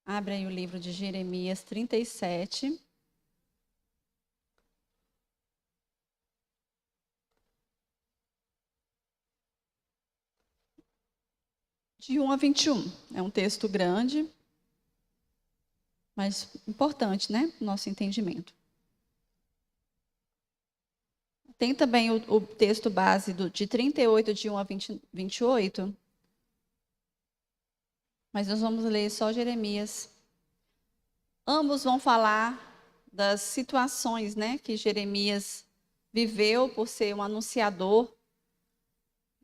Abre aí o livro de Jeremias 37. De 1 a 21. É um texto grande, mas importante, né? Para o nosso entendimento. Tem também o texto base de 38, de 1 a 28. Mas nós vamos ler só Jeremias. Ambos vão falar das situações, né, que Jeremias viveu por ser um anunciador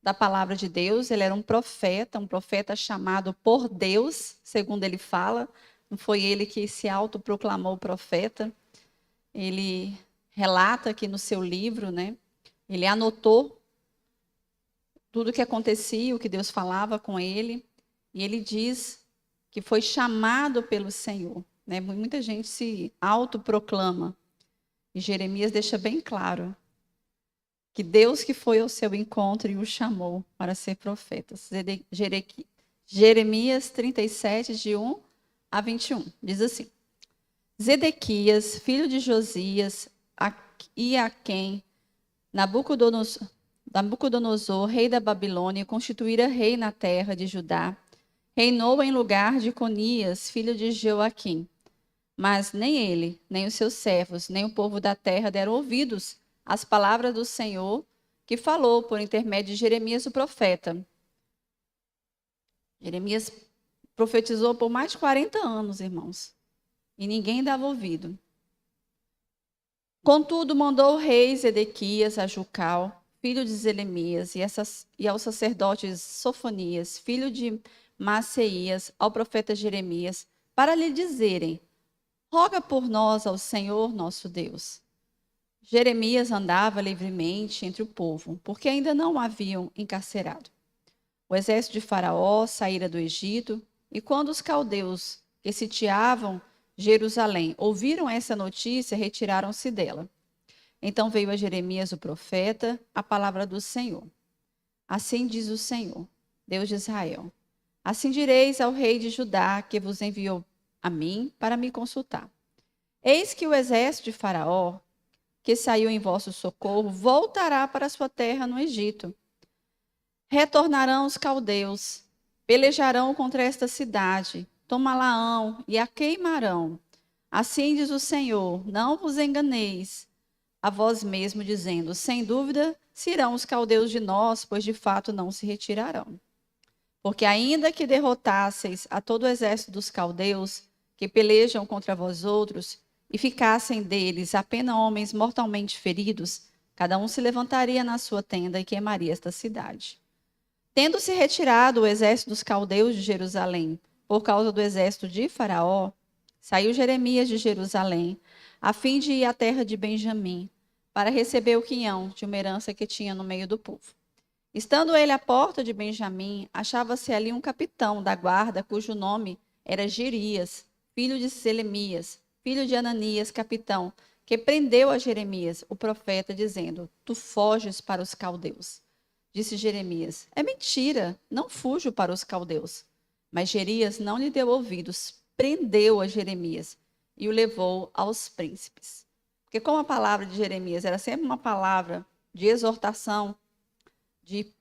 da palavra de Deus. Ele era um profeta chamado por Deus, segundo ele fala. Não foi ele que se autoproclamou profeta. Ele relata aqui no seu livro, né? Ele anotou tudo o que acontecia, o que Deus falava com ele. E ele diz que foi chamado pelo Senhor, né? Muita gente se autoproclama. E Jeremias deixa bem claro que Deus que foi ao seu encontro e o chamou para ser profeta. Jeremias 37, de 1 a 21. Diz assim: Zedequias, filho de Josias, e a quem Nabucodonosor, rei da Babilônia, constituíra rei na terra de Judá, reinou em lugar de Conias, filho de Joaquim. Mas nem ele, nem os seus servos, nem o povo da terra deram ouvidos às palavras do Senhor, que falou por intermédio de Jeremias o profeta. Jeremias profetizou por mais de 40 anos, irmãos, e ninguém dava ouvido. Contudo, mandou o rei Zedequias a Jucal, filho de Zelemias, e ao sacerdote Sofonias, filho de Maceias, ao profeta Jeremias, para lhe dizerem: roga por nós ao Senhor nosso Deus. Jeremias andava livremente entre o povo, porque ainda não o haviam encarcerado. O exército de Faraó saíra do Egito, e quando os caldeus que sitiavam Jerusalém ouviram essa notícia, retiraram-se dela. Então veio a Jeremias o profeta a palavra do Senhor. Assim diz o Senhor, Deus de Israel: assim direis ao rei de Judá, que vos enviou a mim para me consultar: eis que o exército de Faraó, que saiu em vosso socorro, voltará para sua terra no Egito. Retornarão os caldeus, pelejarão contra esta cidade, tomá-la-ão e a queimarão. Assim diz o Senhor: não vos enganeis a vós mesmo, dizendo: sem dúvida se irão os caldeus de nós, pois de fato não se retirarão. Porque ainda que derrotasseis a todo o exército dos caldeus, que pelejam contra vós outros, e ficassem deles apenas homens mortalmente feridos, cada um se levantaria na sua tenda e queimaria esta cidade. Tendo-se retirado o exército dos caldeus de Jerusalém, por causa do exército de Faraó, saiu Jeremias de Jerusalém, a fim de ir à terra de Benjamim, para receber o quinhão de uma herança que tinha no meio do povo. Estando ele à porta de Benjamim, achava-se ali um capitão da guarda, cujo nome era Jerias, filho de Selemias, filho de Ananias, capitão, que prendeu a Jeremias, o profeta, dizendo: tu foges para os caldeus. Disse Jeremias: é mentira, não fujo para os caldeus. Mas Jerias não lhe deu ouvidos, prendeu a Jeremias e o levou aos príncipes. Porque como a palavra de Jeremias era sempre uma palavra de exortação, de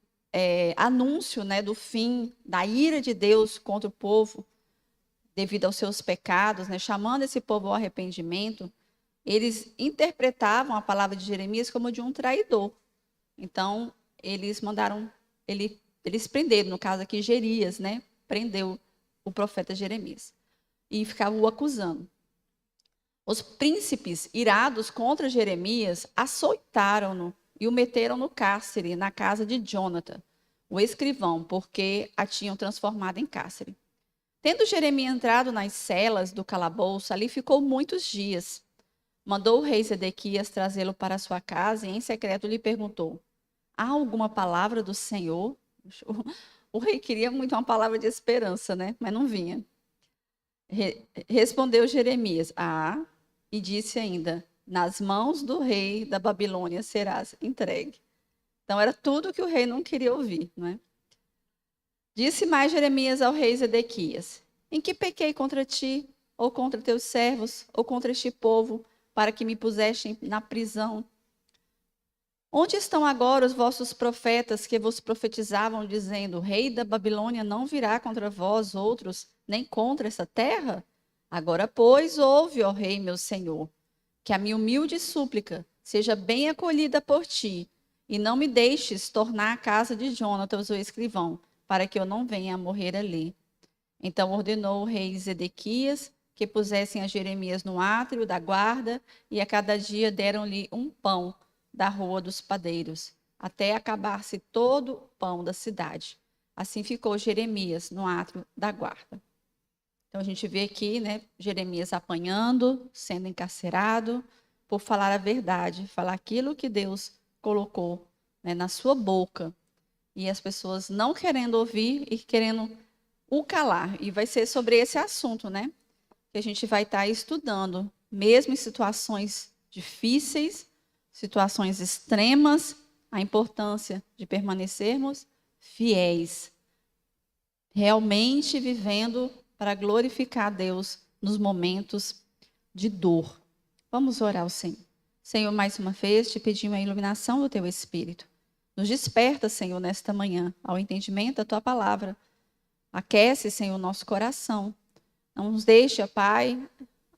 anúncio, né, do fim, da ira de Deus contra o povo, devido aos seus pecados, né, chamando esse povo ao arrependimento, eles interpretavam a palavra de Jeremias como de um traidor. Então, eles prenderam, no caso aqui, Jerias, né, prendeu o profeta Jeremias e ficavam o acusando. Os príncipes, irados contra Jeremias, açoitaram-no e o meteram no cárcere, na casa de Jonathan, o escrivão, porque a tinham transformado em cárcere. Tendo Jeremias entrado nas celas do calabouço, ali ficou muitos dias. Mandou o rei Zedequias trazê-lo para sua casa e em secreto lhe perguntou: há alguma palavra do Senhor? O rei queria muito uma palavra de esperança, né? Mas não vinha. Respondeu Jeremias: e disse ainda: nas mãos do rei da Babilônia serás entregue. Então era tudo que o rei não queria ouvir, não é? Disse mais Jeremias ao rei Zedequias: Em que pequei contra ti, ou contra teus servos, ou contra este povo, para que me pusessem na prisão? Onde estão agora os vossos profetas que vos profetizavam, dizendo: o rei da Babilônia não virá contra vós outros, nem contra essa terra? Agora, pois, ouve, ó rei, meu senhor, que a minha humilde súplica seja bem acolhida por ti, e não me deixes tornar à casa de Jonatas, o escrivão, para que eu não venha a morrer ali. Então ordenou o rei Zedequias que pusessem a Jeremias no átrio da guarda, e a cada dia deram-lhe um pão da rua dos padeiros, até acabar-se todo o pão da cidade. Assim ficou Jeremias no átrio da guarda. Então a gente vê aqui, né, Jeremias apanhando, sendo encarcerado por falar a verdade, falar aquilo que Deus colocou, né, na sua boca. E as pessoas não querendo ouvir e querendo o calar. E vai ser sobre esse assunto, né, que a gente vai estar estudando, mesmo em situações difíceis, situações extremas, a importância de permanecermos fiéis, realmente vivendo para glorificar a Deus nos momentos de dor. Vamos orar ao Senhor. Senhor, mais uma vez te pedimos a iluminação do teu Espírito. Nos desperta, Senhor, nesta manhã, ao entendimento da tua palavra. Aquece, Senhor, o nosso coração. Não nos deixa, Pai,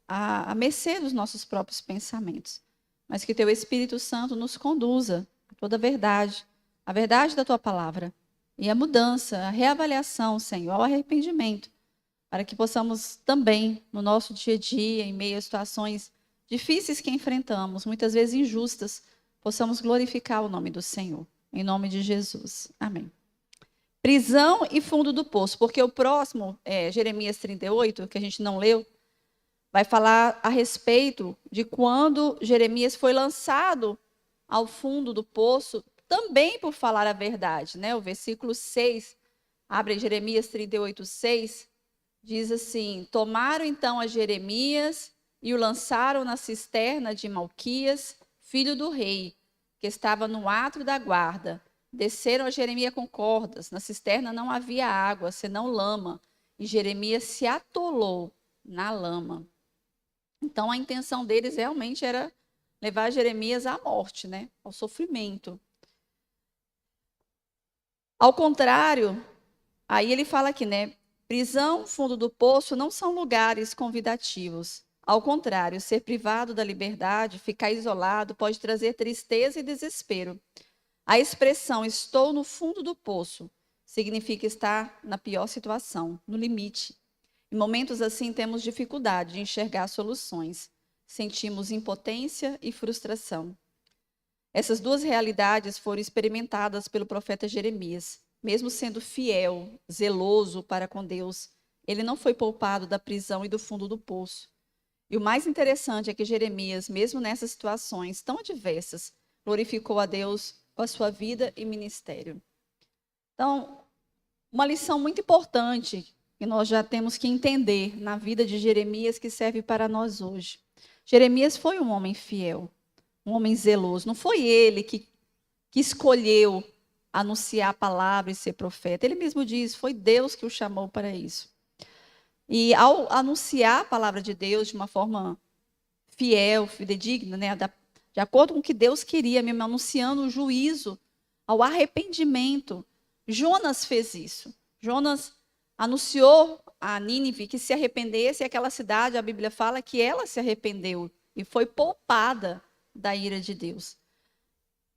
à mercê dos nossos próprios pensamentos, mas que teu Espírito Santo nos conduza a toda a verdade da tua palavra, e a mudança, a reavaliação, Senhor, ao arrependimento, para que possamos também, no nosso dia a dia, em meio a situações difíceis que enfrentamos, muitas vezes injustas, possamos glorificar o nome do Senhor. Em nome de Jesus. Amém. Prisão e fundo do poço, porque o próximo, Jeremias 38, que a gente não leu, vai falar a respeito de quando Jeremias foi lançado ao fundo do poço, também por falar a verdade, né? O versículo 6, abre Jeremias 38, 6, diz assim: tomaram então a Jeremias e o lançaram na cisterna de Malquias, filho do rei, que estava no átrio da guarda. Desceram a Jeremias com cordas. Na cisterna não havia água, senão lama, e Jeremias se atolou na lama. Então a intenção deles realmente era levar Jeremias à morte, né? Ao sofrimento. Ao contrário, aí ele fala aqui, né? Prisão, fundo do poço não são lugares convidativos. Ao contrário, ser privado da liberdade, ficar isolado, pode trazer tristeza e desespero. A expressão estou no fundo do poço significa estar na pior situação, no limite. Em momentos assim, temos dificuldade de enxergar soluções. Sentimos impotência e frustração. Essas duas realidades foram experimentadas pelo profeta Jeremias. Mesmo sendo fiel, zeloso para com Deus, ele não foi poupado da prisão e do fundo do poço. E o mais interessante é que Jeremias, mesmo nessas situações tão adversas, glorificou a Deus com a sua vida e ministério. Então, uma lição muito importante que nós já temos que entender na vida de Jeremias, que serve para nós hoje. Jeremias foi um homem fiel, um homem zeloso. Não foi ele que escolheu anunciar a palavra e ser profeta. Ele mesmo diz, foi Deus que o chamou para isso. E ao anunciar a palavra de Deus de uma forma fiel, fidedigna, né, de acordo com o que Deus queria, mesmo anunciando o juízo, ao arrependimento, Jonas fez isso. Jonas anunciou a Nínive que se arrependesse, e aquela cidade, a Bíblia fala que ela se arrependeu e foi poupada da ira de Deus.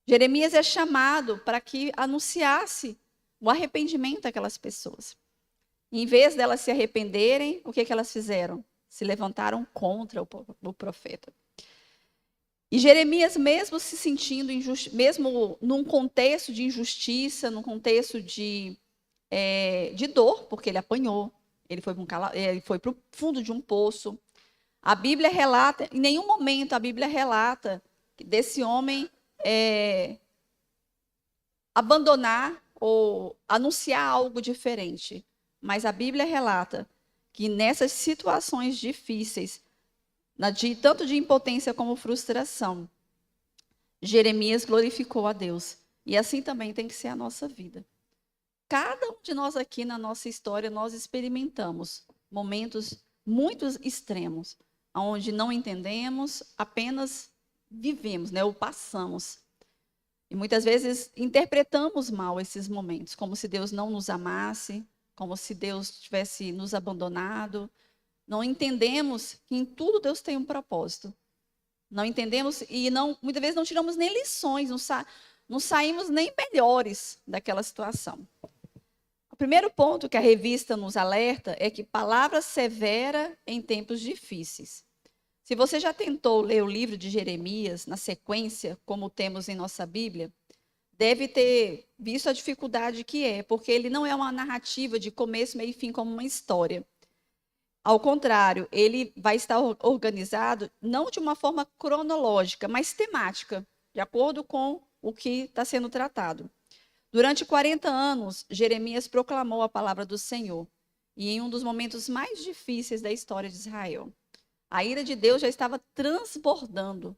Jeremias é chamado para que anunciasse o arrependimento daquelas pessoas. E, em vez delas se arrependerem, o que elas fizeram? Se levantaram contra o profeta. E Jeremias, mesmo se sentindo mesmo num contexto de injustiça, num contexto de dor, porque ele apanhou, ele foi para o fundo de um poço. A Bíblia relata, em nenhum momento a Bíblia relata desse homem abandonar ou anunciar algo diferente. Mas a Bíblia relata que nessas situações difíceis, tanto de impotência como frustração, Jeremias glorificou a Deus. E assim também tem que ser a nossa vida. Cada um de nós aqui na nossa história, nós experimentamos momentos muito extremos, onde não entendemos, apenas vivemos, né, ou passamos. E muitas vezes interpretamos mal esses momentos, como se Deus não nos amasse, como se Deus tivesse nos abandonado. Não entendemos que em tudo Deus tem um propósito. Não entendemos e muitas vezes não tiramos nem lições, não saímos nem melhores daquela situação. O primeiro ponto que a revista nos alerta é que palavra severa em tempos difíceis. Se você já tentou ler o livro de Jeremias na sequência, como temos em nossa Bíblia, deve ter visto a dificuldade que é, porque ele não é uma narrativa de começo, meio e fim, como uma história. Ao contrário, ele vai estar organizado não de uma forma cronológica, mas temática, de acordo com o que está sendo tratado. Durante 40 anos, Jeremias proclamou a palavra do Senhor, e em um dos momentos mais difíceis da história de Israel. A ira de Deus já estava transbordando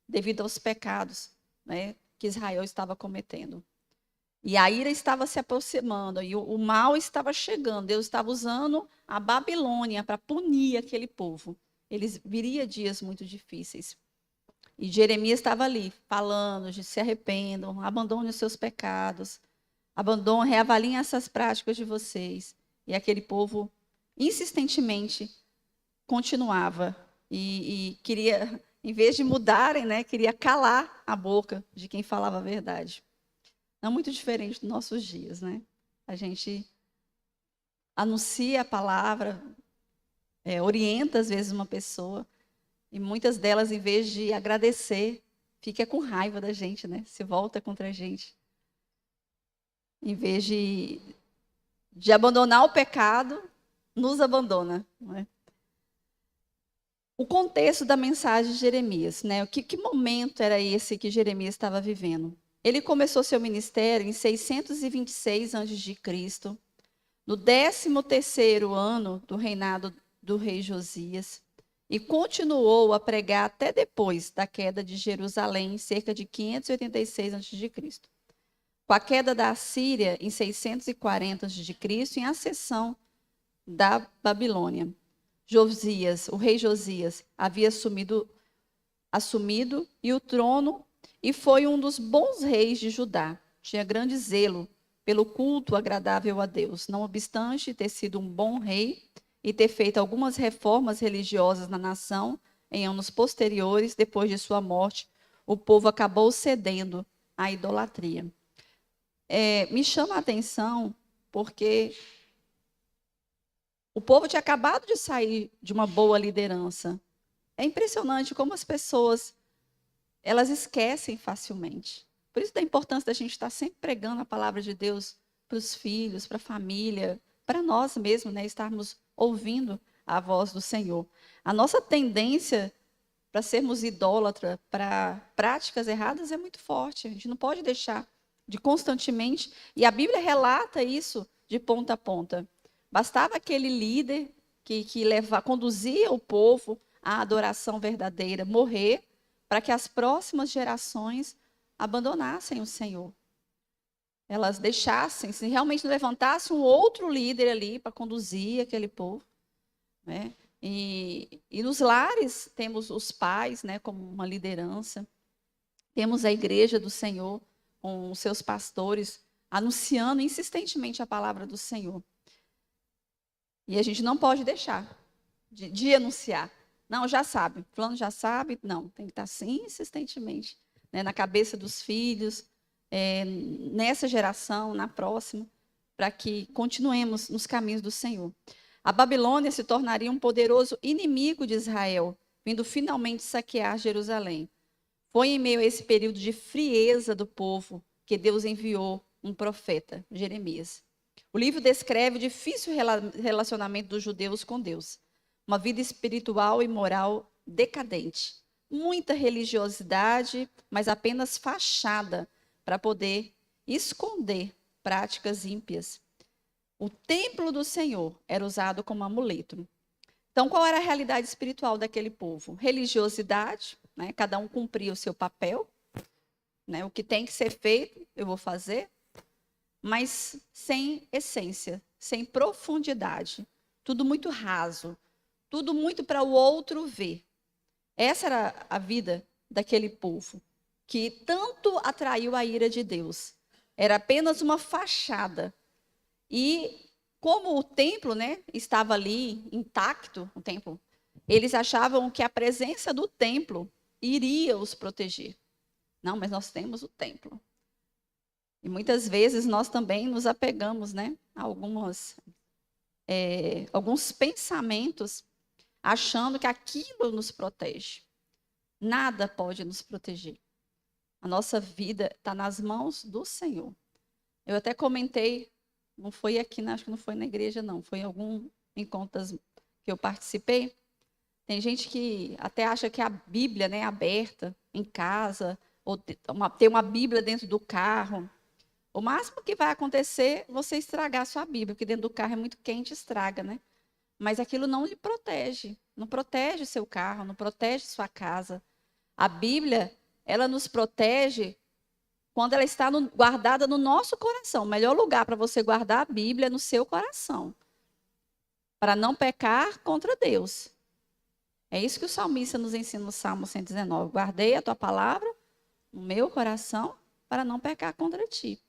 devido aos pecados, né, que Israel estava cometendo. E a ira estava se aproximando, e o mal estava chegando. Deus estava usando a Babilônia para punir aquele povo. Eles viriam dias muito difíceis. E Jeremias estava ali, falando de se arrependam, abandonem os seus pecados, abandonem, reavaliem essas práticas de vocês. E aquele povo, insistentemente, continuava e queria, em vez de mudarem, né, queria calar a boca de quem falava a verdade. Não muito diferente dos nossos dias, né? A gente anuncia a palavra, orienta às vezes uma pessoa, e muitas delas, em vez de agradecer, fica com raiva da gente, né? Se volta contra a gente. Em vez de abandonar o pecado, nos abandona, não é? O contexto da mensagem de Jeremias, né? Que momento era esse que Jeremias estava vivendo? Ele começou seu ministério em 626 a.C., no 13º ano do reinado do rei Josias, e continuou a pregar até depois da queda de Jerusalém, em cerca de 586 a.C. Com a queda da Assíria, em 640 a.C., e a ascensão da Babilônia. O rei Josias, havia assumido e o trono e foi um dos bons reis de Judá. Tinha grande zelo pelo culto agradável a Deus. Não obstante ter sido um bom rei e ter feito algumas reformas religiosas na nação, em anos posteriores, depois de sua morte, o povo acabou cedendo à idolatria. Me chama a atenção porque o povo tinha acabado de sair de uma boa liderança. É impressionante como as pessoas, elas esquecem facilmente. Por isso da importância da gente estar sempre pregando a palavra de Deus para os filhos, para a família, para nós mesmos, né, estarmos ouvindo a voz do Senhor. A nossa tendência para sermos idólatras, para práticas erradas, é muito forte. A gente não pode deixar de constantemente, e a Bíblia relata isso de ponta a ponta. Bastava aquele líder que conduzia o povo à adoração verdadeira morrer, para que as próximas gerações abandonassem o Senhor. Elas deixassem, se realmente levantasse um outro líder ali para conduzir aquele povo, né? E nos lares temos os pais, né, como uma liderança. Temos a igreja do Senhor com os seus pastores anunciando insistentemente a palavra do Senhor. E a gente não pode deixar de anunciar. Não, já sabe, fulano já sabe. Não, tem que estar assim insistentemente, né, na cabeça dos filhos, nessa geração, na próxima, para que continuemos nos caminhos do Senhor. A Babilônia se tornaria um poderoso inimigo de Israel, vindo finalmente saquear Jerusalém. Foi em meio a esse período de frieza do povo que Deus enviou um profeta, Jeremias. O livro descreve o difícil relacionamento dos judeus com Deus. Uma vida espiritual e moral decadente. Muita religiosidade, mas apenas fachada para poder esconder práticas ímpias. O templo do Senhor era usado como amuleto. Então, qual era a realidade espiritual daquele povo? Religiosidade, né? Cada um cumpria o seu papel, né? O que tem que ser feito, eu vou fazer, mas sem essência, sem profundidade. tudo muito raso, tudo muito para o outro ver. Essa era a vida daquele povo, que tanto atraiu a ira de Deus. Era apenas uma fachada. E como o templo, né, estava ali intacto, o templo, eles achavam que a presença do templo iria os proteger. Não, mas nós temos o templo. E muitas vezes nós também nos apegamos, né, a alguns pensamentos, achando que aquilo nos protege. Nada pode nos proteger. A nossa vida está nas mãos do Senhor. Eu até comentei, não foi aqui, acho que não foi na igreja, não. Foi em algum encontro que eu participei. Tem gente que até acha que a Bíblia, né, aberta em casa, ou ter uma Bíblia dentro do carro. O máximo que vai acontecer é você estragar a sua Bíblia, porque dentro do carro é muito quente, estraga, né? Mas aquilo não lhe protege. Não protege o seu carro, não protege sua casa. A Bíblia, ela nos protege quando ela está guardada no nosso coração. O melhor lugar para você guardar a Bíblia é no seu coração, para não pecar contra Deus. É isso que o salmista nos ensina no Salmo 119. Guardei a tua palavra no meu coração para não pecar contra ti.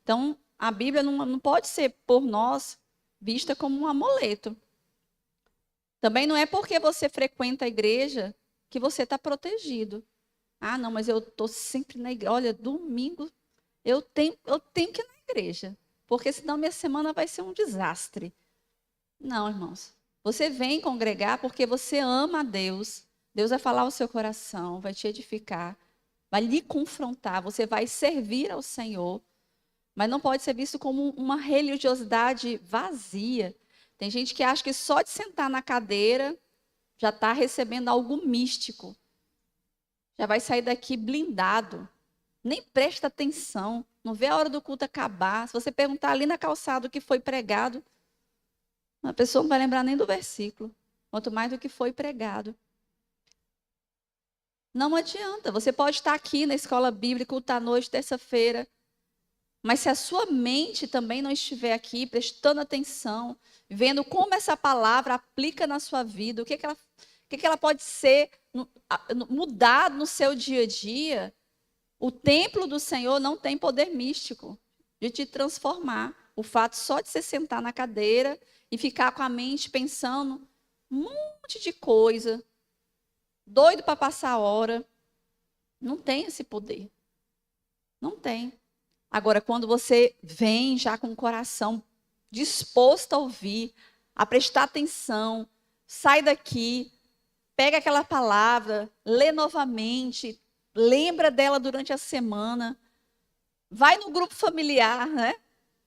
Então, a Bíblia não pode ser por nós vista como um amuleto. Também não é porque você frequenta a igreja que você está protegido. Ah, não, mas eu estou sempre na igreja. Olha, domingo eu tenho que ir na igreja, porque senão minha semana vai ser um desastre. Não, irmãos. Você vem congregar porque você ama a Deus. Deus vai falar ao seu coração, vai te edificar, vai lhe confrontar, você vai servir ao Senhor. Mas não pode ser visto como uma religiosidade vazia. Tem gente que acha que só de sentar na cadeira já está recebendo algo místico. Já vai sair daqui blindado. Nem presta atenção. Não vê a hora do culto acabar. Se você perguntar ali na calçada o que foi pregado, a pessoa não vai lembrar nem do versículo. Quanto mais do que foi pregado. Não adianta. Você pode estar aqui na escola bíblica, culto à noite, terça-feira. Mas se a sua mente também não estiver aqui, prestando atenção, vendo como essa palavra aplica na sua vida, o que ela pode ser, mudar no seu dia a dia, o templo do Senhor não tem poder místico de te transformar. O fato só de você sentar na cadeira e ficar com a mente pensando um monte de coisa, doido para passar a hora, não tem esse poder. Não tem. Agora, quando você vem já com o coração disposto a ouvir, a prestar atenção, sai daqui, pega aquela palavra, lê novamente, lembra dela durante a semana, vai no grupo familiar, né?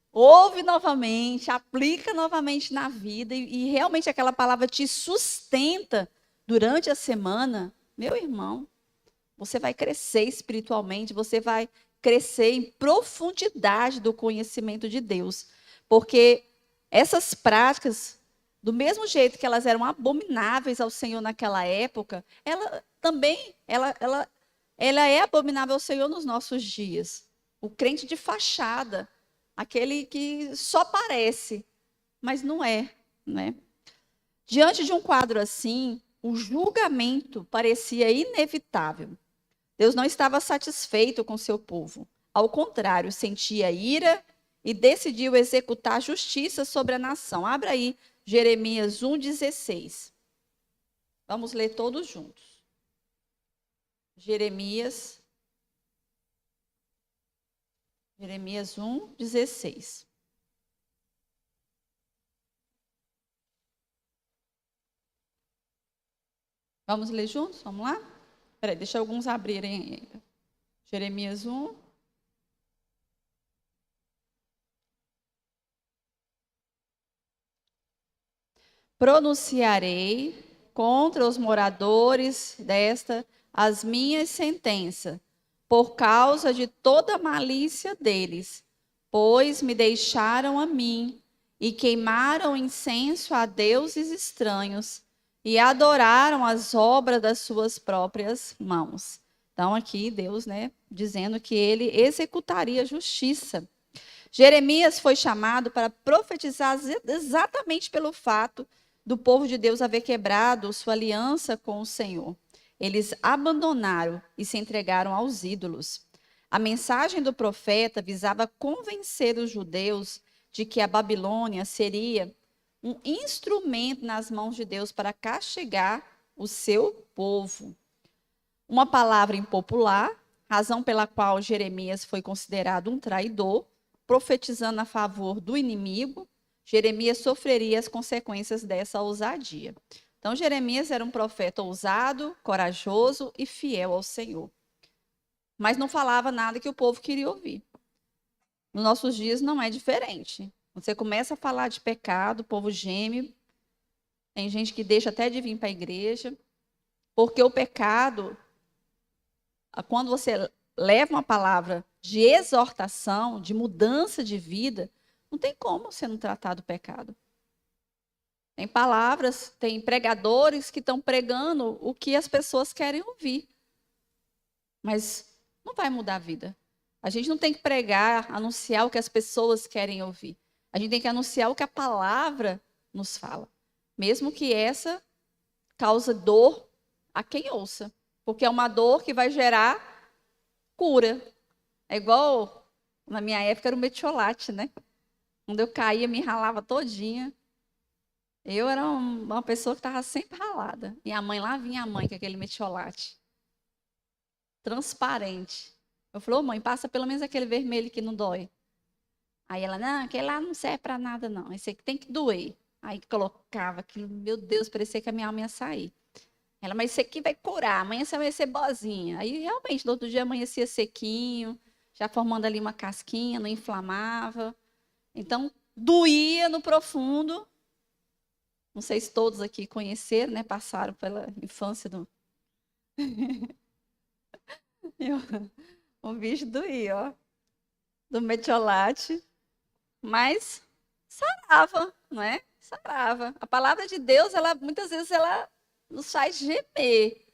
Ouve novamente, aplica novamente na vida e realmente aquela palavra te sustenta durante a semana, meu irmão, você vai crescer espiritualmente, você vai crescer em profundidade do conhecimento de Deus. Porque essas práticas, do mesmo jeito que elas eram abomináveis ao Senhor naquela época, ela também é abominável ao Senhor nos nossos dias. O crente de fachada, aquele que só parece, mas não é, né? Diante de um quadro assim, o julgamento parecia inevitável. Deus não estava satisfeito com seu povo. Ao contrário, sentia ira e decidiu executar justiça sobre a nação. Abra aí Jeremias 1,16. Vamos ler todos juntos. Jeremias 1,16. Vamos ler juntos? Vamos lá? Espera aí, deixa alguns abrirem. Jeremias 1. Pronunciarei contra os moradores desta as minhas sentenças, por causa de toda a malícia deles, pois me deixaram a mim e queimaram incenso a deuses estranhos e adoraram as obras das suas próprias mãos. Então aqui Deus, né, dizendo que ele executaria justiça. Jeremias foi chamado para profetizar exatamente pelo fato do povo de Deus haver quebrado sua aliança com o Senhor. Eles abandonaram e se entregaram aos ídolos. A mensagem do profeta visava convencer os judeus de que a Babilônia seria um instrumento nas mãos de Deus para castigar o seu povo. Uma palavra impopular, razão pela qual Jeremias foi considerado um traidor, profetizando a favor do inimigo, Jeremias sofreria as consequências dessa ousadia. Então, Jeremias era um profeta ousado, corajoso e fiel ao Senhor. Mas não falava nada que o povo queria ouvir. Nos nossos dias não é diferente. Você começa a falar de pecado, o povo geme, tem gente que deixa até de vir para a igreja, porque o pecado, quando você leva uma palavra de exortação, de mudança de vida, não tem como você não tratar do pecado. Tem palavras, tem pregadores que estão pregando o que as pessoas querem ouvir. Mas não vai mudar a vida. A gente não tem que pregar, anunciar o que as pessoas querem ouvir. A gente tem que anunciar o que a palavra nos fala. Mesmo que essa cause dor a quem ouça. Porque é uma dor que vai gerar cura. É igual, na minha época, era o metiolate, né? Quando eu caía, me ralava todinha. Eu era uma pessoa que estava sempre ralada. E a mãe, lá vinha a mãe com aquele metiolate. Transparente. Eu falei, ô mãe, passa pelo menos aquele vermelho que não dói. Aí ela, não, aquele lá não serve para nada não. Esse aqui tem que doer. Aí colocava aquilo, meu Deus, parecia que a minha alma ia sair. Ela, mas isso aqui vai curar, amanhã você vai ser boazinha. Aí realmente, no outro dia amanhecia sequinho, já formando ali uma casquinha, não inflamava. Então, doía no profundo. Não sei se todos aqui conheceram, né? Passaram pela infância do... O bicho doía, ó. Do metiolate. Mas sarava, não é? Sarava. A palavra de Deus, ela muitas vezes ela nos faz gemer.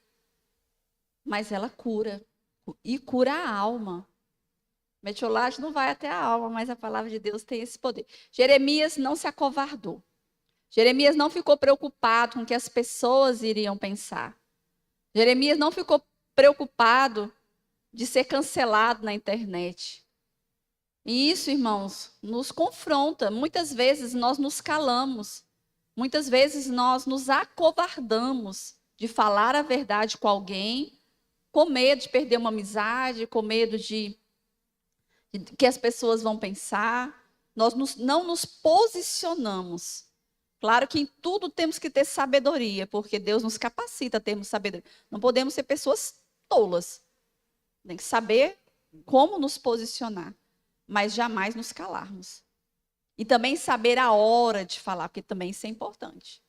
Mas ela cura. E cura a alma. Metiolate não vai até a alma, mas a palavra de Deus tem esse poder. Jeremias não se acovardou. Jeremias não ficou preocupado com o que as pessoas iriam pensar. Jeremias não ficou preocupado de ser cancelado na internet. E isso, irmãos, nos confronta. Muitas vezes nós nos calamos. Muitas vezes nós nos acovardamos de falar a verdade com alguém, com medo de perder uma amizade, com medo de que as pessoas vão pensar. Nós não nos posicionamos. Claro que em tudo temos que ter sabedoria, porque Deus nos capacita a termos sabedoria. Não podemos ser pessoas tolas. Tem que saber como nos posicionar, mas jamais nos calarmos. E também saber a hora de falar, porque também isso é importante.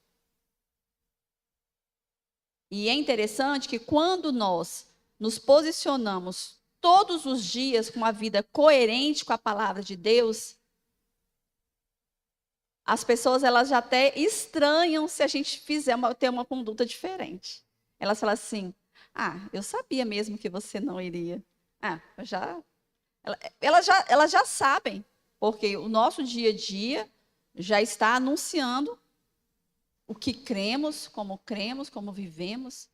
E é interessante que quando nós nos posicionamos todos os dias com uma vida coerente com a palavra de Deus, as pessoas elas já até estranham se a gente ter uma conduta diferente. Elas falam assim, eu sabia mesmo que você não iria. Elas já sabem, porque o nosso dia a dia já está anunciando o que cremos, como vivemos.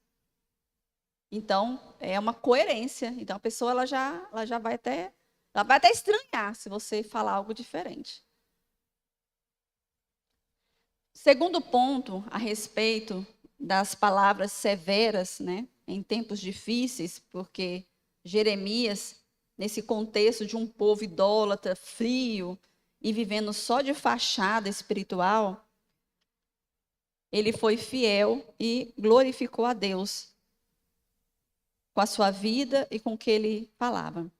Então, é uma coerência. Então, a pessoa ela já vai até estranhar se você falar algo diferente. Segundo ponto a respeito das palavras severas, né, em tempos difíceis, porque Jeremias, nesse contexto de um povo idólatra, frio e vivendo só de fachada espiritual, ele foi fiel e glorificou a Deus com a sua vida e com o que ele falava.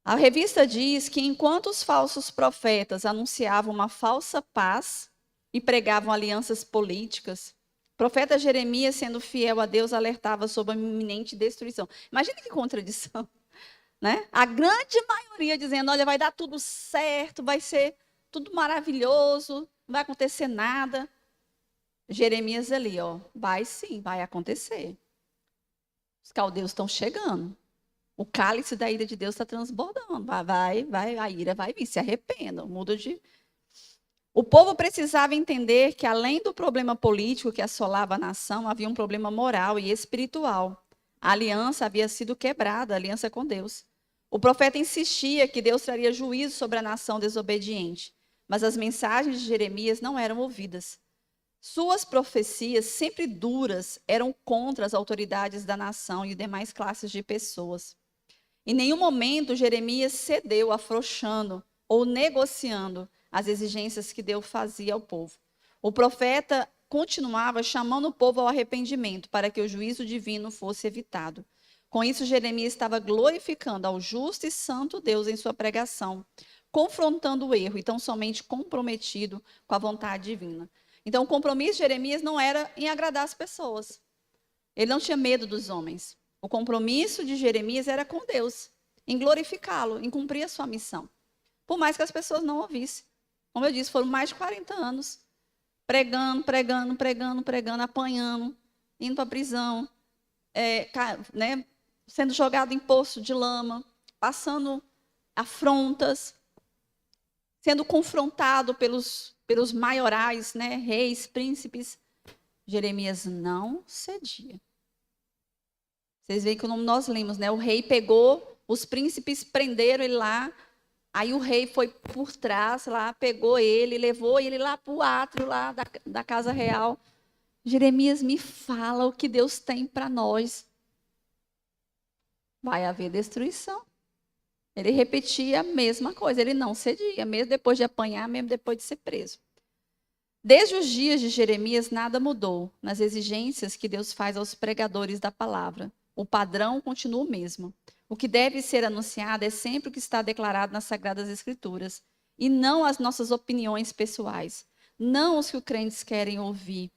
A revista diz que enquanto os falsos profetas anunciavam uma falsa paz e pregavam alianças políticas, o profeta Jeremias, sendo fiel a Deus, alertava sobre a iminente destruição. Imagina que contradição, né? A grande maioria dizendo, olha, vai dar tudo certo, vai ser tudo maravilhoso, não vai acontecer nada. Jeremias ali, ó, vai sim, vai acontecer. Os caldeus estão chegando. O cálice da ira de Deus está transbordando. Vai, a ira vai vir. Se arrependam, muda de. O povo precisava entender que, além do problema político que assolava a nação, havia um problema moral e espiritual. A aliança havia sido quebrada, a aliança com Deus. O profeta insistia que Deus traria juízo sobre a nação desobediente, mas as mensagens de Jeremias não eram ouvidas. Suas profecias, sempre duras, eram contra as autoridades da nação e demais classes de pessoas. Em nenhum momento Jeremias cedeu, afrouxando ou negociando as exigências que Deus fazia ao povo. O profeta continuava chamando o povo ao arrependimento para que o juízo divino fosse evitado. Com isso, Jeremias estava glorificando ao justo e santo Deus em sua pregação, confrontando o erro e tão somente comprometido com a vontade divina. Então, o compromisso de Jeremias não era em agradar as pessoas. Ele não tinha medo dos homens. O compromisso de Jeremias era com Deus, em glorificá-lo, em cumprir a sua missão. Por mais que as pessoas não ouvissem. Como eu disse, foram mais de 40 anos pregando, apanhando, indo para a prisão, sendo jogado em poço de lama, passando afrontas, sendo confrontado pelos maiorais, reis, príncipes. Jeremias não cedia. Vocês veem que nós lemos, o rei pegou, os príncipes prenderam ele lá, aí o rei foi por trás lá, pegou ele, levou ele lá para o átrio lá da casa real. Jeremias, me fala o que Deus tem para nós. Vai haver destruição. Ele repetia a mesma coisa, ele não cedia, mesmo depois de apanhar, mesmo depois de ser preso. Desde os dias de Jeremias, nada mudou nas exigências que Deus faz aos pregadores da palavra. O padrão continua o mesmo. O que deve ser anunciado é sempre o que está declarado nas Sagradas Escrituras, e não as nossas opiniões pessoais, não os que os crentes querem ouvir.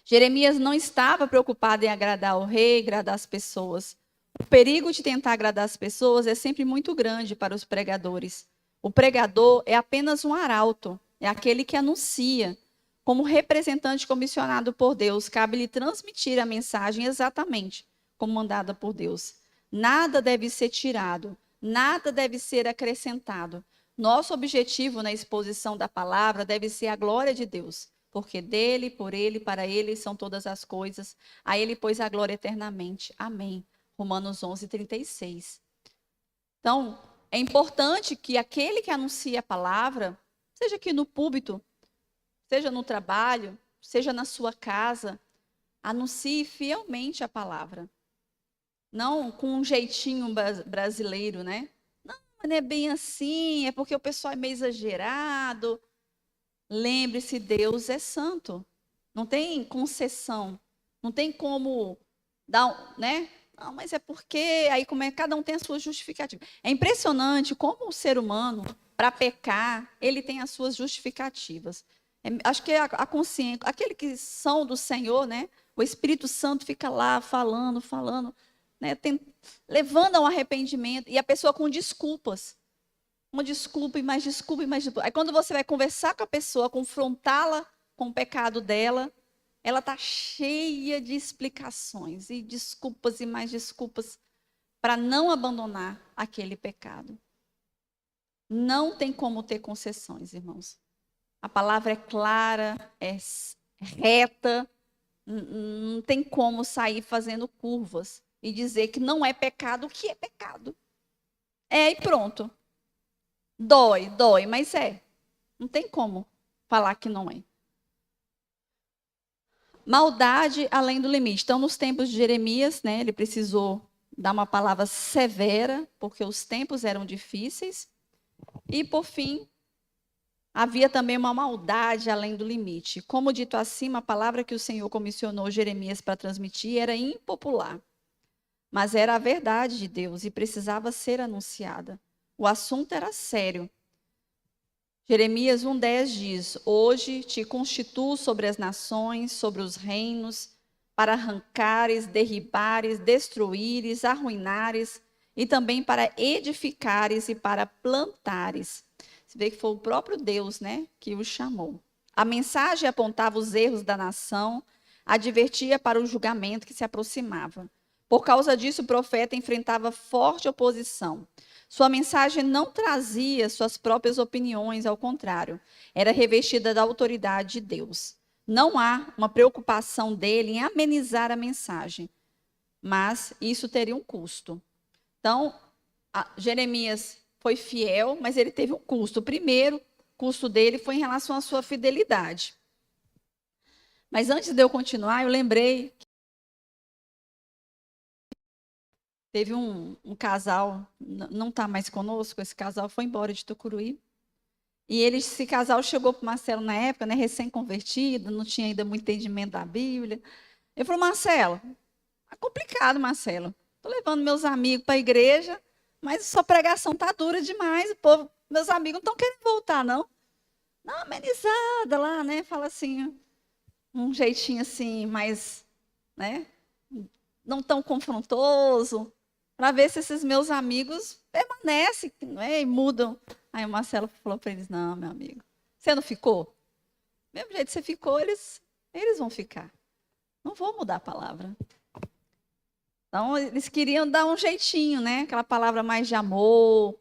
Jeremias não estava preocupado em agradar o rei, agradar as pessoas. O perigo de tentar agradar as pessoas é sempre muito grande para os pregadores. O pregador é apenas um arauto, é aquele que anuncia. Como representante comissionado por Deus, cabe-lhe transmitir a mensagem exatamente como mandada por Deus. Nada deve ser tirado, nada deve ser acrescentado. Nosso objetivo na exposição da palavra deve ser a glória de Deus, porque dele, por ele, para ele são todas as coisas. A ele, pois, a glória eternamente. Amém. Romanos 11, 36. Então, é importante que aquele que anuncia a palavra, seja aqui no púlpito, seja no trabalho, seja na sua casa, anuncie fielmente a palavra. Não com um jeitinho brasileiro, né? Não é bem assim, é porque o pessoal é meio exagerado. Lembre-se, Deus é santo. Não tem concessão. Não tem como dar, Não, mas é porque aí cada um tem a sua justificativa. É impressionante como o ser humano, para pecar, ele tem as suas justificativas. Acho que a consciência, aqueles que são do Senhor, o Espírito Santo fica lá falando, levando ao arrependimento, e a pessoa com desculpas. Uma desculpa e mais desculpa e mais desculpa. Aí quando você vai conversar com a pessoa, confrontá-la com o pecado dela, ela está cheia de explicações e desculpas e mais desculpas para não abandonar aquele pecado. Não tem como ter concessões, irmãos. A palavra é clara, é reta, não tem como sair fazendo curvas e dizer que não é pecado o que é pecado. É e pronto. Dói, mas é. Não tem como falar que não é. Maldade além do limite. Então, nos tempos de Jeremias, ele precisou dar uma palavra severa, porque os tempos eram difíceis. E, por fim, havia também uma maldade além do limite. Como dito acima, a palavra que o Senhor comissionou Jeremias para transmitir era impopular. Mas era a verdade de Deus e precisava ser anunciada. O assunto era sério. Jeremias 1,10 diz: Hoje te constituo sobre as nações, sobre os reinos, para arrancares, derribares, destruíres, arruinares, e também para edificares e para plantares. Você vê que foi o próprio Deus, que o chamou. A mensagem apontava os erros da nação, advertia para o julgamento que se aproximava. Por causa disso, o profeta enfrentava forte oposição. Sua mensagem não trazia suas próprias opiniões, ao contrário, era revestida da autoridade de Deus. Não há uma preocupação dele em amenizar a mensagem, mas isso teria um custo. Então, Jeremias foi fiel, mas ele teve um custo. O primeiro custo dele foi em relação à sua fidelidade. Mas antes de eu continuar, eu lembrei que teve um casal, não está mais conosco, esse casal foi embora de Tucuruí. E esse casal chegou para o Marcelo na época, né, recém-convertido, não tinha ainda muito entendimento da Bíblia. Ele falou: Marcelo, é complicado, Marcelo. Estou levando meus amigos para a igreja, mas sua pregação está dura demais. O povo, meus amigos não estão querendo voltar, não. Dá uma amenizada lá, né? Fala assim, um jeitinho assim, mais, né? Não tão confrontoso, para ver se esses meus amigos permanecem, né? E mudam. Aí o Marcelo falou para eles: não, meu amigo, você não ficou? Mesmo jeito que você ficou, eles vão ficar. Não vou mudar a palavra. Então, eles queriam dar um jeitinho, né? Aquela palavra mais de amor,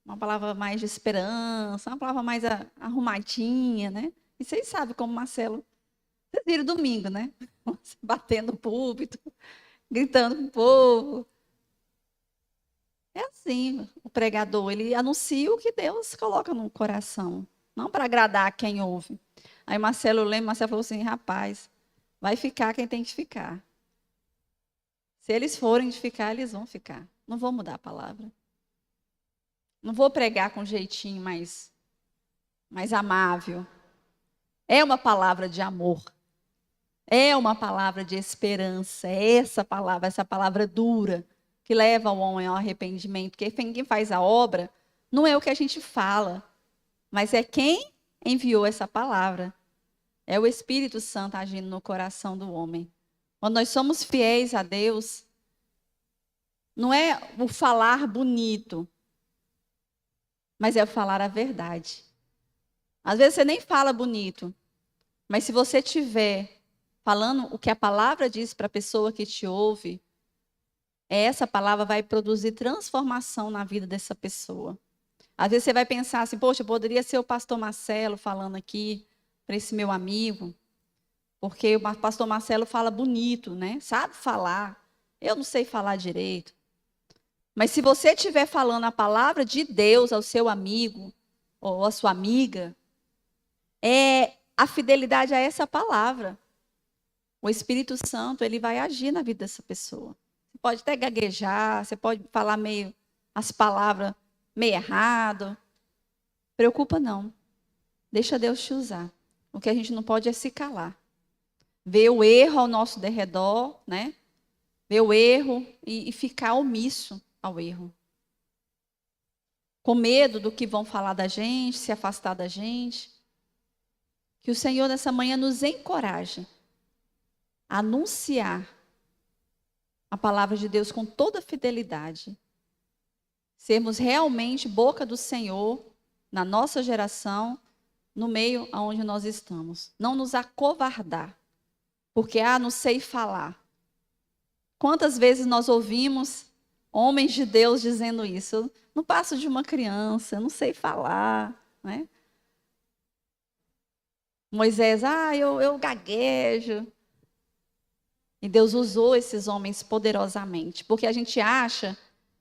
uma palavra mais de esperança, uma palavra mais arrumadinha, né? E vocês sabem como Marcelo, vocês viram domingo, né? Batendo no púlpito, gritando com o povo. É assim, o pregador, ele anuncia o que Deus coloca no coração, não para agradar quem ouve. Aí Marcelo falou assim: rapaz, vai ficar quem tem que ficar. Se eles forem de ficar, eles vão ficar. Não vou mudar a palavra. Não vou pregar com um jeitinho mais amável. É uma palavra de amor. É uma palavra de esperança. É essa palavra dura, que leva o homem ao arrependimento. Porque quem faz a obra não é o que a gente fala, mas é quem enviou essa palavra. É o Espírito Santo agindo no coração do homem. Quando nós somos fiéis a Deus, não é o falar bonito, mas é o falar a verdade. Às vezes você nem fala bonito, mas se você estiver falando o que a palavra diz para a pessoa que te ouve, essa palavra vai produzir transformação na vida dessa pessoa. Às vezes você vai pensar assim: poxa, poderia ser o pastor Marcelo falando aqui para esse meu amigo, porque o pastor Marcelo fala bonito, né? Sabe falar. Eu não sei falar direito. Mas se você estiver falando a palavra de Deus ao seu amigo ou à sua amiga, é a fidelidade a essa palavra. O Espírito Santo, ele vai agir na vida dessa pessoa. Você pode até gaguejar, você pode falar meio as palavras meio errado. Preocupa não. Deixa Deus te usar. O que a gente não pode é se calar. Ver o erro ao nosso derredor, né? Ver o erro e ficar omisso ao erro. Com medo do que vão falar da gente, se afastar da gente. Que o Senhor nessa manhã nos encoraje a anunciar a palavra de Deus com toda fidelidade. Sermos realmente boca do Senhor na nossa geração, no meio aonde nós estamos. Não nos acovardar, porque não sei falar. Quantas vezes nós ouvimos homens de Deus dizendo isso? Eu não passo de uma criança, eu não sei falar, né? Moisés, eu gaguejo. E Deus usou esses homens poderosamente, porque a gente acha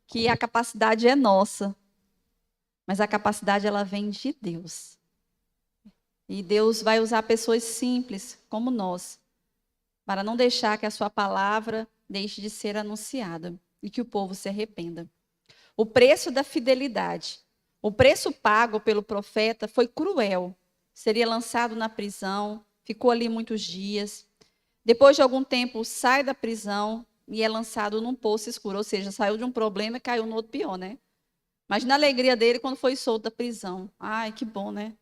que a capacidade é nossa, mas a capacidade ela vem de Deus. E Deus vai usar pessoas simples, como nós, para não deixar que a sua palavra deixe de ser anunciada e que o povo se arrependa. O preço da fidelidade, o preço pago pelo profeta foi cruel. Seria lançado na prisão, ficou ali muitos dias. Depois de algum tempo, sai da prisão e é lançado num poço escuro. Ou seja, saiu de um problema e caiu no outro pior, né? Imagina a alegria dele quando foi solto da prisão. Ai, que bom, né?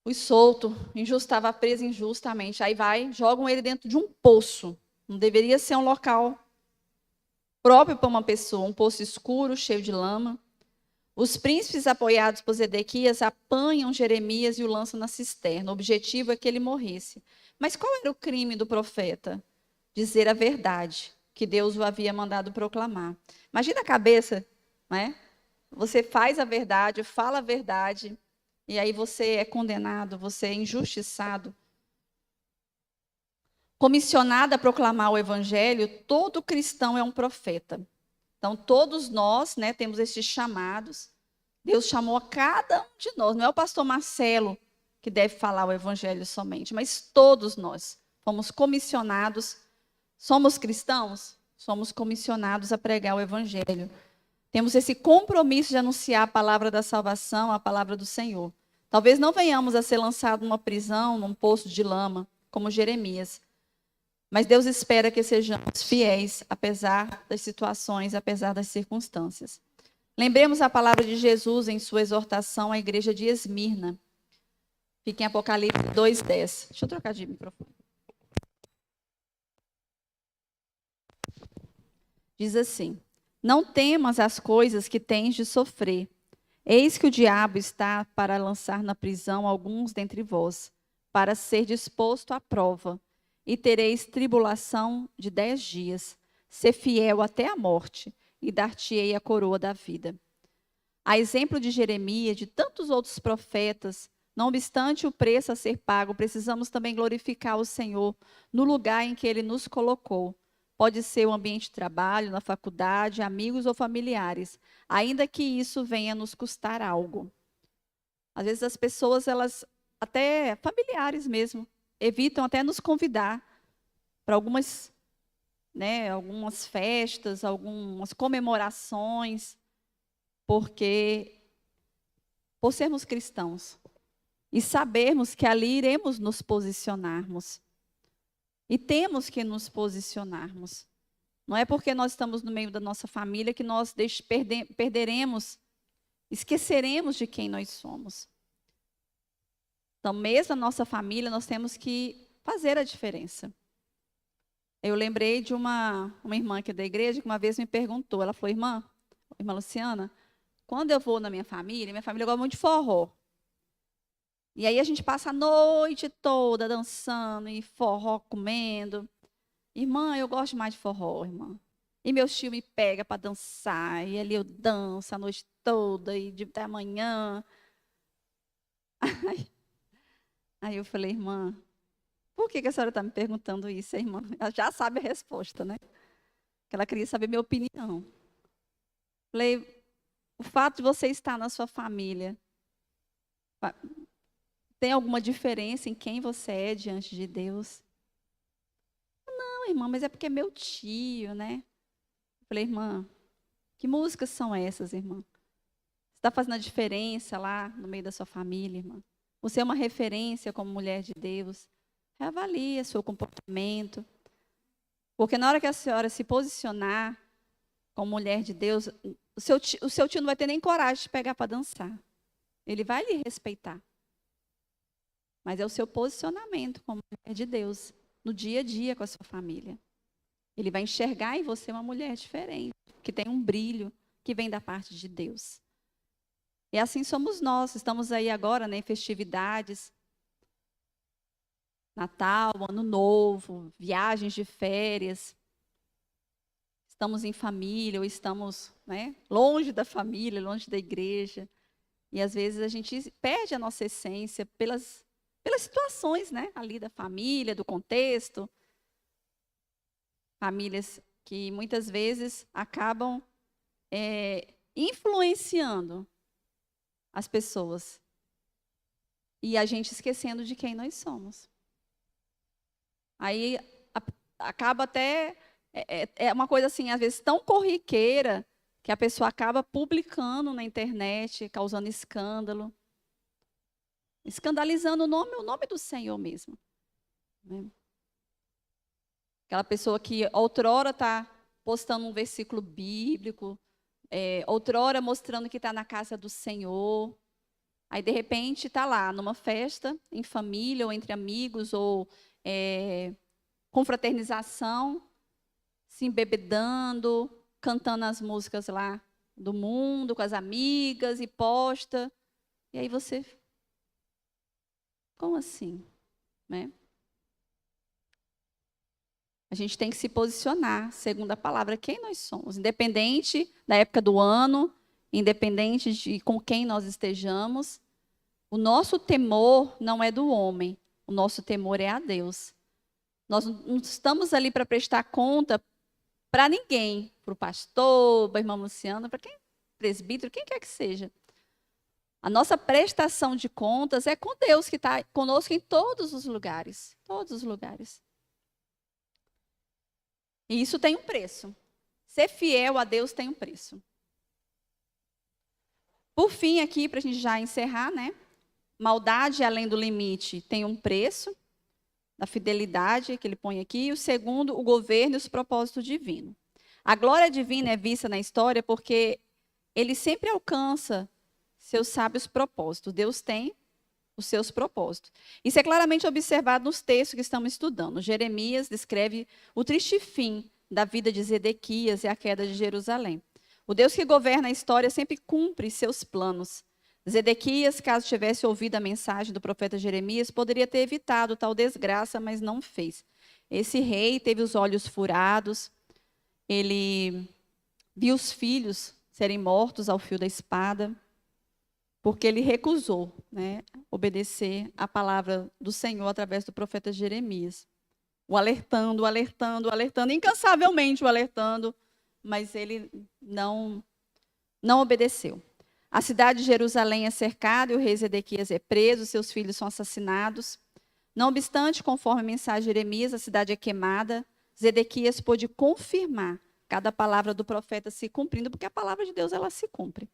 Fui solto, estava preso injustamente. Aí jogam ele dentro de um poço. Não deveria ser um local próprio para uma pessoa, um poço escuro, cheio de lama. Os príncipes apoiados por Zedequias apanham Jeremias e o lançam na cisterna. O objetivo é que ele morresse. Mas qual era o crime do profeta? Dizer a verdade, que Deus o havia mandado proclamar. Imagina a cabeça, né? Você faz a verdade, fala a verdade, e aí você é condenado, você é injustiçado. Comissionado a proclamar o evangelho, todo cristão é um profeta. Então, todos nós, né, temos esses chamados. Deus chamou a cada um de nós. Não é o pastor Marcelo que deve falar o evangelho somente, mas todos nós fomos comissionados. Somos cristãos? Somos comissionados a pregar o evangelho. Temos esse compromisso de anunciar a palavra da salvação, a palavra do Senhor. Talvez não venhamos a ser lançados numa prisão, num poço de lama, como Jeremias. Mas Deus espera que sejamos fiéis, apesar das situações, apesar das circunstâncias. Lembremos a palavra de Jesus em sua exortação à igreja de Esmirna. Fica em Apocalipse 2:10. Deixa eu trocar de microfone. Diz assim: não temas as coisas que tens de sofrer. Eis que o diabo está para lançar na prisão alguns dentre vós, para ser disposto à prova. E tereis tribulação de 10 dias. Ser fiel até a morte, e dar-te-ei a coroa da vida. A exemplo de Jeremias, de tantos outros profetas, não obstante o preço a ser pago, precisamos também glorificar o Senhor no lugar em que Ele nos colocou. Pode ser o ambiente de trabalho, na faculdade, amigos ou familiares, ainda que isso venha nos custar algo. Às vezes as pessoas, elas, até familiares mesmo, evitam até nos convidar para algumas, né, algumas festas, algumas comemorações, porque por sermos cristãos e sabermos que ali iremos nos posicionarmos. E temos que nos posicionarmos. Não é porque nós estamos no meio da nossa família que nós perderemos, esqueceremos de quem nós somos. Então, mesmo na nossa família, nós temos que fazer a diferença. Eu lembrei de uma irmã aqui da igreja que uma vez me perguntou, ela falou, irmã Luciana, quando eu vou na minha família gosta muito de forró. E aí a gente passa a noite toda dançando e forró comendo. Irmã, eu gosto mais de forró, irmã. E meu tio me pega para dançar, e ali eu danço a noite toda, e até amanhã. Aí eu falei, irmã, por que a senhora está me perguntando isso, irmã? Ela já sabe a resposta, né? Que ela queria saber minha opinião. Falei, o fato de você estar na sua família, tem alguma diferença em quem você é diante de Deus? Não, irmã, mas é porque é meu tio, né? Falei, irmã, que músicas são essas, irmã? Você está fazendo a diferença lá no meio da sua família, irmã? Você é uma referência como mulher de Deus? Reavalie seu comportamento. Porque na hora que a senhora se posicionar como mulher de Deus, o seu tio não vai ter nem coragem de pegar para dançar. Ele vai lhe respeitar. Mas é o seu posicionamento como mulher de Deus, no dia a dia com a sua família. Ele vai enxergar em você uma mulher diferente, que tem um brilho que vem da parte de Deus. E assim somos nós, estamos aí agora, né, em festividades, Natal, Ano Novo, viagens de férias. Estamos em família ou estamos, né, longe da família, longe da igreja. E às vezes a gente perde a nossa essência pelas situações, né, ali da família, do contexto. Famílias que muitas vezes acabam influenciando as pessoas. E a gente esquecendo de quem nós somos. Aí acaba até... É uma coisa assim, às vezes, tão corriqueira, que a pessoa acaba publicando na internet, causando escândalo. Escandalizando o nome do Senhor mesmo. Né? Aquela pessoa que outrora está postando um versículo bíblico, outrora mostrando que está na casa do Senhor. Aí, de repente, está lá, numa festa, em família, ou entre amigos, ou confraternização, se embebedando, cantando as músicas lá do mundo, com as amigas, e posta. E aí você... Como assim? Né? gente tem que se posicionar segundo a palavra quem nós somos, independente da época do ano, independente de com quem nós estejamos. O nosso temor não é do homem, o nosso temor é a Deus. Nós não estamos ali para prestar conta para ninguém, para o pastor, para a irmã Luciana, para quem, presbítero, quem quer que seja. A nossa prestação de contas é com Deus, que está conosco em todos os lugares. Todos os lugares. E isso tem um preço. Ser fiel a Deus tem um preço. Por fim, aqui, para a gente já encerrar, né? Maldade além do limite tem um preço, da fidelidade que ele põe aqui. E o segundo, o governo e os propósitos divinos. A glória divina é vista na história porque ele sempre alcança seus sábios propósitos. Deus tem os seus propósitos. Isso é claramente observado nos textos que estamos estudando. Jeremias descreve o triste fim da vida de Zedequias e a queda de Jerusalém. O Deus que governa a história sempre cumpre seus planos. Zedequias, caso tivesse ouvido a mensagem do profeta Jeremias, poderia ter evitado tal desgraça, mas não fez. Esse rei teve os olhos furados, ele viu os filhos serem mortos ao fio da espada, porque ele recusou, né, obedecer a palavra do Senhor através do profeta Jeremias. O alertando, incansavelmente o alertando, mas ele não obedeceu. A cidade de Jerusalém é cercada e o rei Zedequias é preso, seus filhos são assassinados. Não obstante, conforme a mensagem de Jeremias, a cidade é queimada. Zedequias pôde confirmar cada palavra do profeta se cumprindo, porque a palavra de Deus ela se cumpre.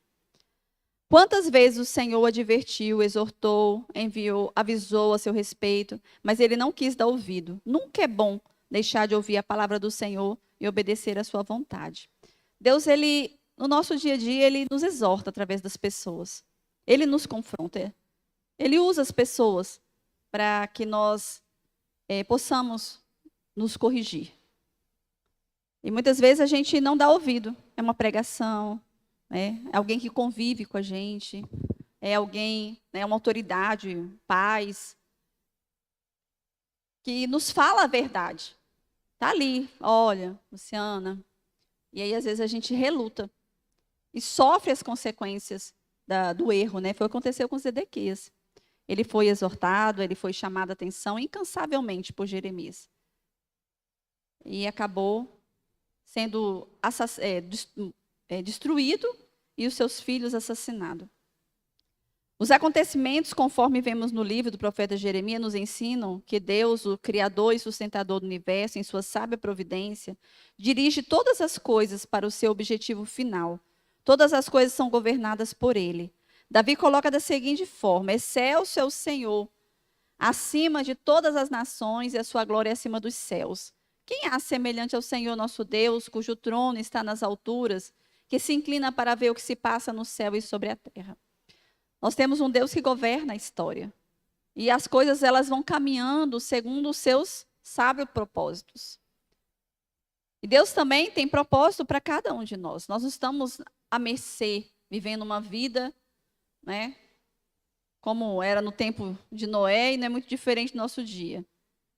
Quantas vezes o Senhor advertiu, exortou, enviou, avisou a seu respeito, mas ele não quis dar ouvido. Nunca é bom deixar de ouvir a palavra do Senhor e obedecer à sua vontade. Deus, ele, no nosso dia a dia, ele nos exorta através das pessoas. Ele nos confronta. Ele usa as pessoas para que nós possamos nos corrigir. E muitas vezes a gente não dá ouvido. É uma pregação, é alguém que convive com a gente, é alguém, né, uma autoridade, pais, que nos fala a verdade. Está ali, olha, Luciana. E aí, às vezes, a gente reluta e sofre as consequências do erro, né? Foi o que aconteceu com Zedequias. Ele foi exortado, ele foi chamado a atenção incansavelmente por Jeremias. E acabou sendo destruído e os seus filhos assassinados. Os acontecimentos, conforme vemos no livro do profeta Jeremias, nos ensinam que Deus, o Criador e sustentador do universo, em sua sábia providência, dirige todas as coisas para o seu objetivo final. Todas as coisas são governadas por Ele. Davi coloca da seguinte forma: excelso é o Senhor, acima de todas as nações, e a sua glória é acima dos céus. Quem há semelhante ao Senhor nosso Deus, cujo trono está nas alturas, que se inclina para ver o que se passa no céu e sobre a terra? Nós temos um Deus que governa a história. E as coisas elas vão caminhando segundo os seus sábios propósitos. E Deus também tem propósito para cada um de nós. Nós não estamos à mercê, vivendo uma vida, né, como era no tempo de Noé, e não é muito diferente do nosso dia.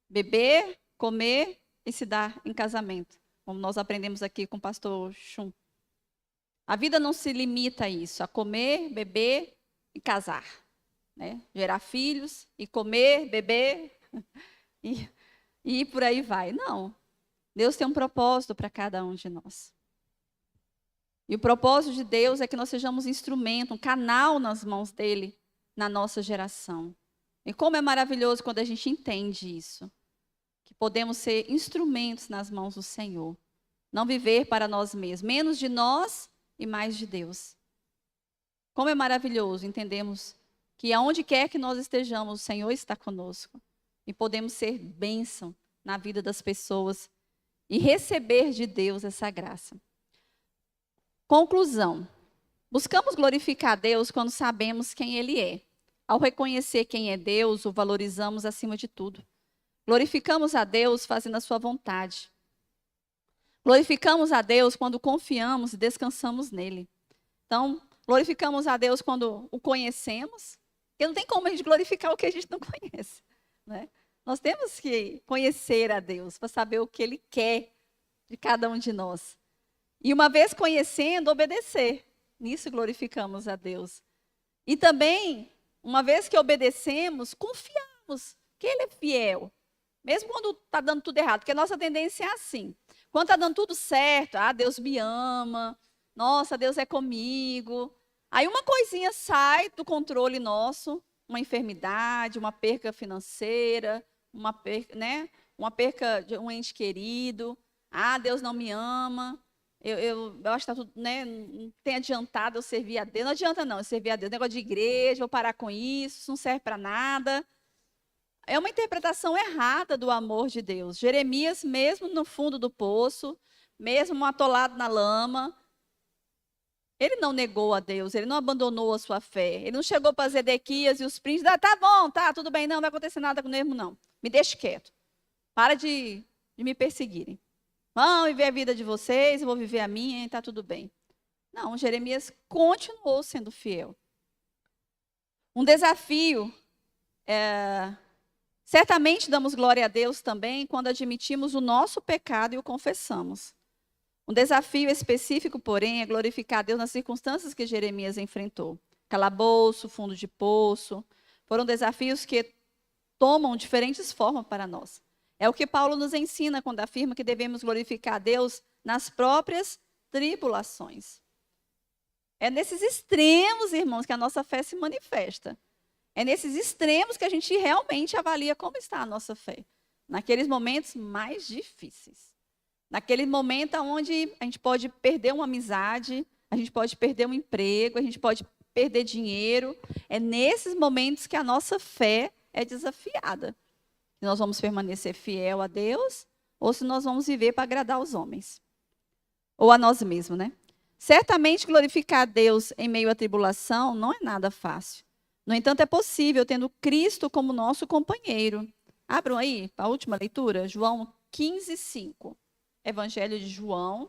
Beber, comer e se dar em casamento, como nós aprendemos aqui com o pastor Chum. A vida não se limita a isso, a comer, beber e casar, né? Gerar filhos e comer, beber e por aí vai. Não. Deus tem um propósito para cada um de nós. E o propósito de Deus é que nós sejamos instrumento, um canal nas mãos dele na nossa geração. E como é maravilhoso quando a gente entende isso, que podemos ser instrumentos nas mãos do Senhor. Não viver para nós mesmos, menos de nós e mais de Deus. Como é maravilhoso entendemos que aonde quer que nós estejamos, o Senhor está conosco. E podemos ser bênção na vida das pessoas e receber de Deus essa graça. Conclusão. Buscamos glorificar a Deus quando sabemos quem Ele é. Ao reconhecer quem é Deus, o valorizamos acima de tudo. Glorificamos a Deus fazendo a sua vontade. Glorificamos a Deus quando confiamos e descansamos nele. Então, glorificamos a Deus quando o conhecemos, porque não tem como a gente glorificar o que a gente não conhece, né? Nós temos que conhecer a Deus para saber o que Ele quer de cada um de nós. E uma vez conhecendo, obedecer. Nisso glorificamos a Deus. E também, uma vez que obedecemos, confiamos que Ele é fiel. Mesmo quando está dando tudo errado, porque a nossa tendência é assim. Quando está dando tudo certo, Deus me ama, nossa, Deus é comigo. Aí uma coisinha sai do controle nosso, uma enfermidade, uma perca financeira, uma perca de um ente querido. Deus não me ama. Eu acho que está tudo, né? Não tem adiantado eu servir a Deus. Não adianta não, eu servir a Deus. Negócio de igreja, vou parar com isso não serve para nada. É uma interpretação errada do amor de Deus. Jeremias, mesmo no fundo do poço, mesmo atolado na lama, ele não negou a Deus, ele não abandonou a sua fé. Ele não chegou para Zedequias e os príncipes, tá bom, tá, tudo bem, não vai acontecer nada com ele, não. Me deixe quieto. Para de me perseguirem. Vão viver a vida de vocês, eu vou viver a minha, e tá tudo bem. Não, Jeremias continuou sendo fiel. Um desafio certamente damos glória a Deus também quando admitimos o nosso pecado e o confessamos. Um desafio específico, porém, é glorificar a Deus nas circunstâncias que Jeremias enfrentou. Calabouço, fundo de poço, foram desafios que tomam diferentes formas para nós. É o que Paulo nos ensina quando afirma que devemos glorificar a Deus nas próprias tribulações. É nesses extremos, irmãos, que a nossa fé se manifesta. É nesses extremos que a gente realmente avalia como está a nossa fé. Naqueles momentos mais difíceis. Naquele momento onde a gente pode perder uma amizade, a gente pode perder um emprego, a gente pode perder dinheiro. É nesses momentos que a nossa fé é desafiada. Se nós vamos permanecer fiel a Deus ou se nós vamos viver para agradar os homens. Ou a nós mesmos, né? Certamente glorificar a Deus em meio à tribulação não é nada fácil. No entanto, é possível tendo Cristo como nosso companheiro. Abram aí para a última leitura, João 15, 5. Evangelho de João.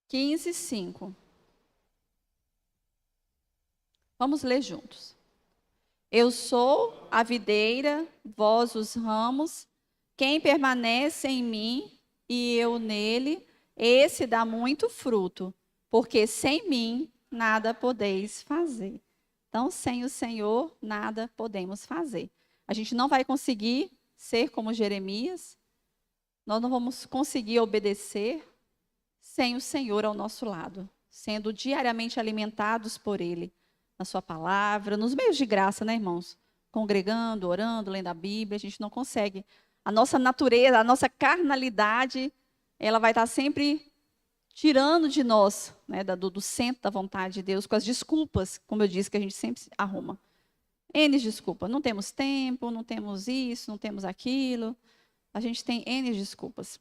Quinze, 5. Vamos ler juntos. Eu sou a videira, vós os ramos. Quem permanece em mim e eu nele, esse dá muito fruto, porque sem mim nada podeis fazer. Então, sem o Senhor, nada podemos fazer. A gente não vai conseguir ser como Jeremias, nós não vamos conseguir obedecer sem o Senhor ao nosso lado, sendo diariamente alimentados por Ele, na sua palavra, nos meios de graça, né, irmãos? Congregando, orando, lendo a Bíblia, a gente não consegue. A nossa natureza, a nossa carnalidade, ela vai estar sempre tirando de nós, né, do centro da vontade de Deus, com as desculpas, como eu disse, que a gente sempre arruma. N desculpas. Não temos tempo, não temos isso, não temos aquilo. A gente tem N desculpas.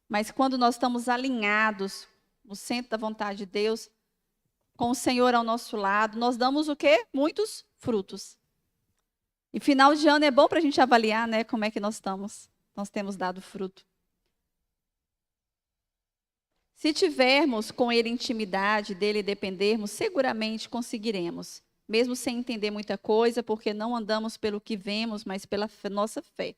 Mas quando nós estamos alinhados no centro da vontade de Deus, com o Senhor ao nosso lado, nós damos o quê? Muitos frutos. E final de ano é bom para a gente avaliar, né, como é que nós estamos. Nós temos dado fruto. Se tivermos com Ele intimidade, dele dependermos, seguramente conseguiremos, mesmo sem entender muita coisa, porque não andamos pelo que vemos, mas pela nossa fé.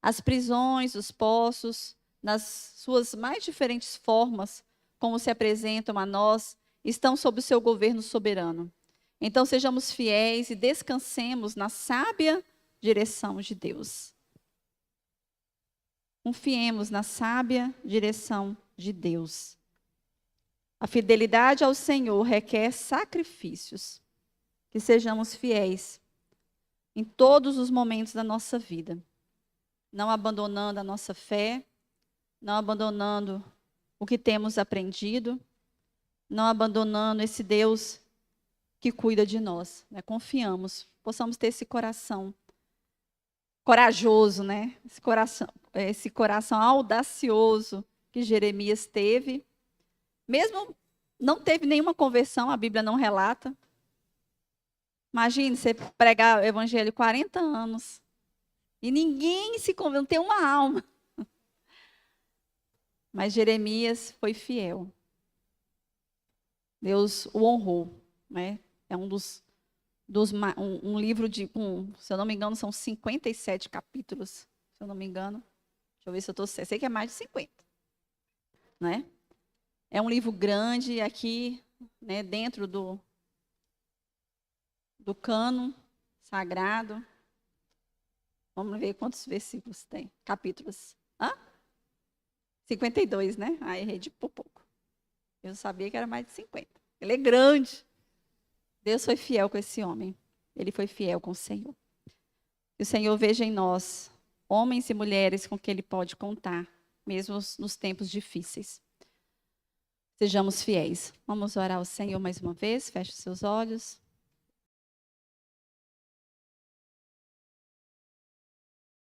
As prisões, os poços, nas suas mais diferentes formas, como se apresentam a nós, estão sob o seu governo soberano. Então, sejamos fiéis e descansemos na sábia direção de Deus. Confiemos na sábia direção de Deus. A fidelidade ao Senhor requer sacrifícios. Que sejamos fiéis em todos os momentos da nossa vida. Não abandonando a nossa fé, não abandonando o que temos aprendido, não abandonando esse Deus que cuida de nós, né? Confiamos, possamos ter esse coração corajoso, né? Esse coração audacioso que Jeremias teve. Mesmo não teve nenhuma conversão, a Bíblia não relata. Imagine você pregar o evangelho 40 anos e ninguém se converteu, não tem uma alma. Mas Jeremias foi fiel. Deus o honrou, né? É um livro de, se eu não me engano, são 57 capítulos, se eu não me engano. Deixa eu ver se eu estou certo. Sei que é mais de 50, né? É um livro grande aqui, né, dentro do cânon sagrado. Vamos ver quantos versículos tem, capítulos. 52, né? Aí errei de pouco. Eu sabia que era mais de 50. Ele é grande. Deus foi fiel com esse homem. Ele foi fiel com o Senhor. Que o Senhor veja em nós homens e mulheres com que Ele pode contar, mesmo nos tempos difíceis. Sejamos fiéis. Vamos orar ao Senhor mais uma vez. Feche seus olhos.